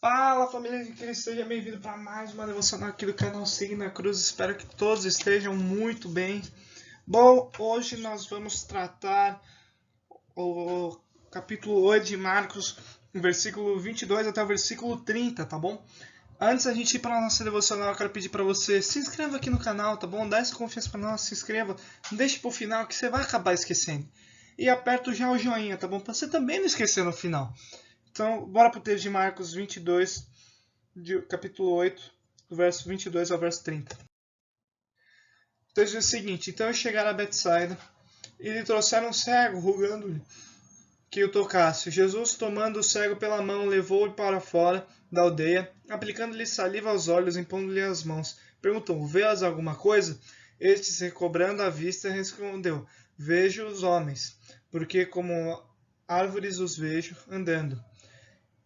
Fala, família de Cristo, seja bem-vindo para mais uma devocional aqui do canal Siga na Cruz. Espero que todos estejam muito bem. Bom, hoje nós vamos tratar o capítulo 8 de Marcos, versículo 22 até o versículo 30, tá bom? Antes da gente ir para a nossa devocional, eu quero pedir para você se inscreva aqui no canal, tá bom? Dá essa confiança para nós, se inscreva, não deixe para o final que você vai acabar esquecendo. E aperta já o joinha, tá bom? Para você também não esquecer no final. Então, bora para o texto de Marcos 22, capítulo 8, do verso 22 ao verso 30. O texto diz o seguinte: Então eles chegaram a Betsaida e lhe trouxeram um cego, rogando-lhe que o tocasse. Jesus, tomando o cego pela mão, levou-o para fora da aldeia, aplicando-lhe saliva aos olhos, impondo-lhe as mãos. Perguntou: Vês alguma coisa? Este, recobrando a vista, respondeu: Vejo os homens, porque como árvores os vejo andando.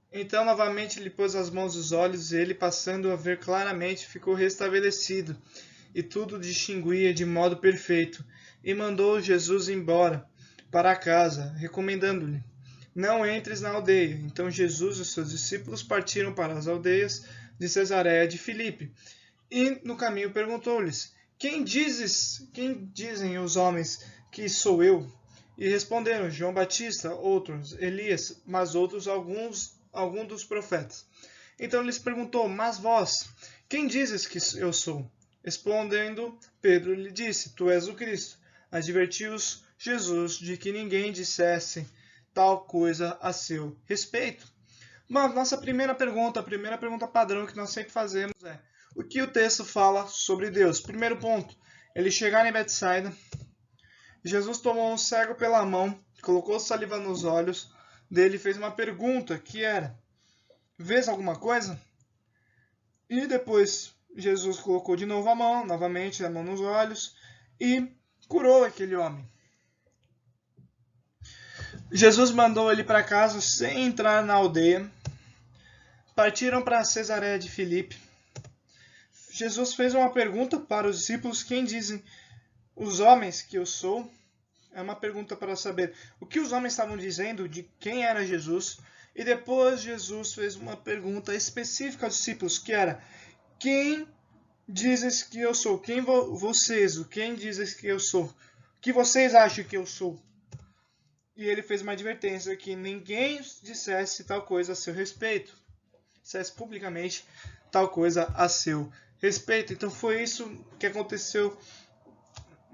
Então novamente lhe pôs as mãos nos olhos, e ele, passando a ver claramente, ficou restabelecido, e tudo distinguia de modo perfeito. E mandou Jesus embora para casa, recomendando-lhe: Não entres na aldeia. Então Jesus e os seus discípulos partiram para as aldeias de Cesareia de Filipe. E no caminho perguntou-lhes: Quem dizem os homens que sou eu? E responderam: João Batista, outros Elias, mas outros algum dos profetas. Então lhes perguntou: Mas vós, quem dizes que eu sou? Respondendo, Pedro lhe disse: Tu és o Cristo. Advertiu-os Jesus de que ninguém dissesse tal coisa a seu respeito. Mas nossa a primeira pergunta padrão que nós sempre fazemos é: o que o texto fala sobre Deus? Primeiro ponto, eles chegaram em Betsaida. Jesus tomou um cego pela mão, colocou saliva nos olhos dele e fez uma pergunta que era: Vês alguma coisa? E depois Jesus colocou de novo novamente a mão nos olhos e curou aquele homem. Jesus mandou ele para casa sem entrar na aldeia. Partiram para Cesareia de Filipe. Jesus fez uma pergunta para os discípulos: Quem dizem os homens que eu sou? É uma pergunta para saber o que os homens estavam dizendo de quem era Jesus. E depois Jesus fez uma pergunta específica aos discípulos, que era: Quem dizes que eu sou? Quem quem dizes que eu sou? O que vocês acham que eu sou? E ele fez uma advertência que ninguém dissesse tal coisa a seu respeito. Dissesse publicamente tal coisa a seu respeito. Então foi isso que aconteceu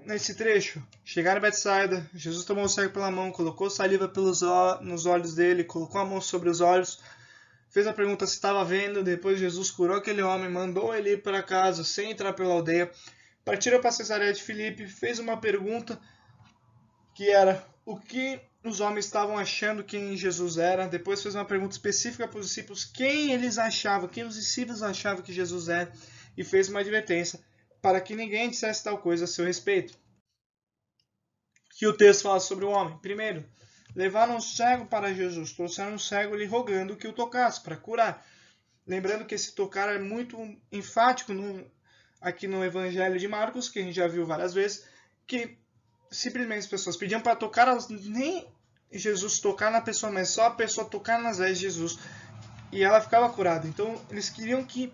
nesse trecho. Chegaram a Betsaida, Jesus tomou o cego pela mão, colocou saliva nos olhos dele, colocou a mão sobre os olhos, fez a pergunta se estava vendo. Depois Jesus curou aquele homem, mandou ele ir para casa sem entrar pela aldeia. Partiram para Cesareia de Filipe, fez uma pergunta que era o que os homens estavam achando quem Jesus era. Depois fez uma pergunta específica para os discípulos, quem os discípulos achavam que Jesus era, e fez uma advertência para que ninguém dissesse tal coisa a seu respeito. Que o texto fala sobre o homem. Primeiro, levaram um cego para Jesus, trouxeram um cego lhe rogando que o tocasse para curar. Lembrando que esse tocar é muito enfático aqui no Evangelho de Marcos, que a gente já viu várias vezes, que simplesmente as pessoas pediam para tocar, nem Jesus tocar na pessoa, mas só a pessoa tocar nas vestes de Jesus, e ela ficava curada. Então eles queriam que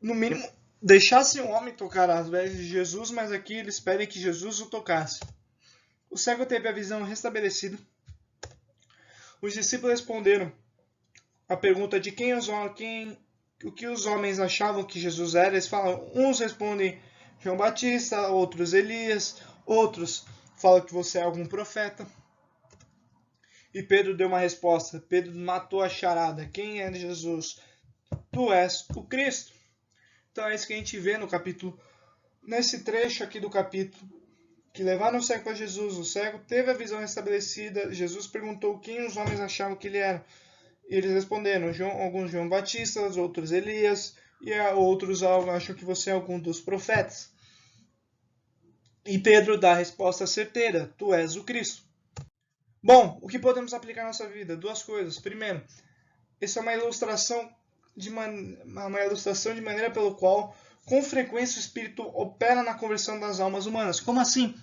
no mínimo deixasse o homem tocar as vestes de Jesus, mas aqui eles pedem que Jesus o tocasse. O cego teve a visão restabelecida. Os discípulos responderam a pergunta de o que os homens achavam que Jesus era. Eles falam, uns respondem João Batista, outros Elias, outros falam que você é algum profeta. E Pedro deu uma resposta. Pedro matou a charada. Quem é Jesus? Tu és o Cristo. Então é isso que a gente vê no capítulo, nesse trecho aqui do capítulo, que levaram o cego para Jesus. O cego teve a visão restabelecida. Jesus perguntou quem os homens achavam que ele era. E eles responderam, alguns João Batista, outros Elias, e outros acham que você é algum dos profetas. E Pedro dá a resposta certeira, tu és o Cristo. Bom, o que podemos aplicar na nossa vida? Duas coisas. Primeiro, essa é uma ilustração de maneira pelo qual, com frequência, o Espírito opera na conversão das almas humanas. Como assim?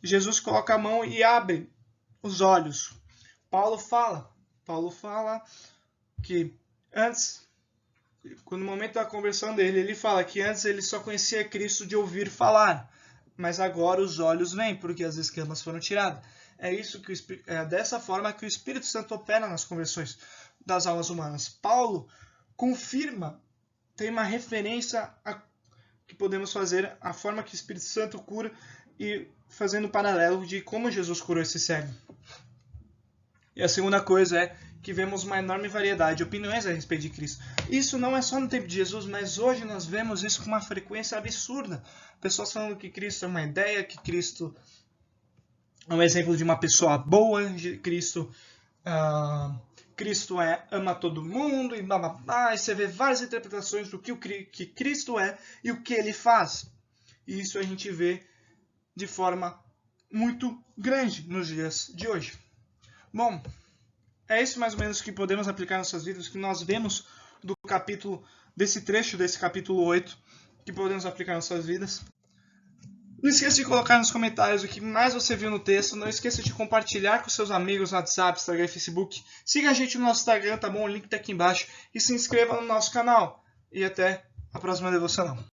Jesus coloca a mão e abre os olhos. Paulo fala que antes, no momento da conversão dele, ele fala que antes ele só conhecia Cristo de ouvir falar, mas agora os olhos veem, porque as escamas foram tiradas. É dessa forma que o Espírito Santo opera nas conversões das almas humanas. Paulo confirma, tem uma referência que podemos fazer a forma que o Espírito Santo cura e fazendo paralelo de como Jesus curou esse cego. E a segunda coisa é que vemos uma enorme variedade de opiniões a respeito de Cristo. Isso não é só no tempo de Jesus, mas hoje nós vemos isso com uma frequência absurda. Pessoas falando que Cristo é uma ideia, que Cristo é um exemplo de uma pessoa boa, de Cristo ama todo mundo, e blá blá blá. E você vê várias interpretações do que Cristo é e o que ele faz. E isso a gente vê de forma muito grande nos dias de hoje. Bom, é isso mais ou menos que podemos aplicar nas nossas vidas, que nós vemos desse trecho desse capítulo 8, que podemos aplicar nas nossas vidas. Não esqueça de colocar nos comentários o que mais você viu no texto. Não esqueça de compartilhar com seus amigos no WhatsApp, Instagram e Facebook. Siga a gente no nosso Instagram, tá bom? O link tá aqui embaixo. E se inscreva no nosso canal. E até a próxima devocional.